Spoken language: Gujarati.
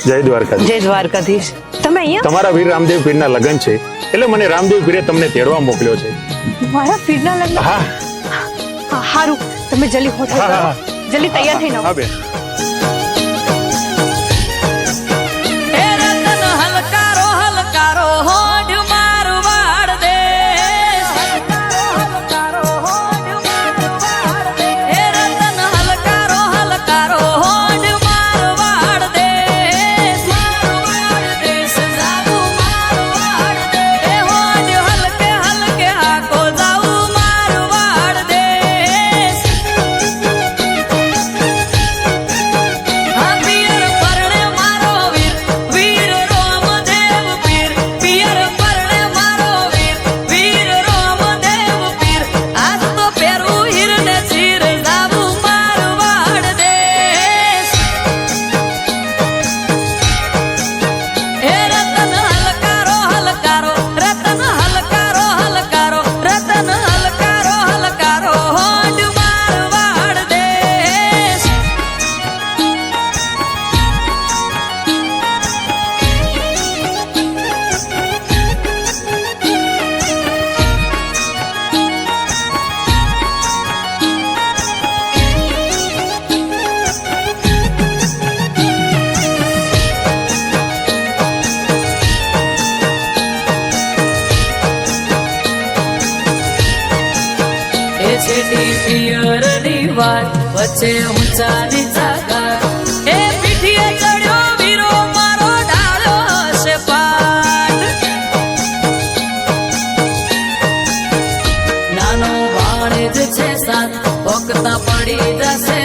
જય દ્વારકાધીશ. જય દ્વારકાધીશ. તમે અહીંયા? તમારા વીર રામદેવ પીરના લગ્ન છે એટલે મને રામદેવ પીરે તમને તેડવા મોકલ્યો છે. મારા પીરના લગ્ન? હા. હારું, તમે જલ્દી હોટલ હા, કરો. હા. જલ્દી તૈયાર થઈને આવો. હા બેન. વચ્ચે ઊંચા નીચા ગાર એ પીઠીએ ચડ્યો વીરો મારો ડાળ્યો છે પાટ નાનો ભાણેજ છે સાત વખતા પડી જશે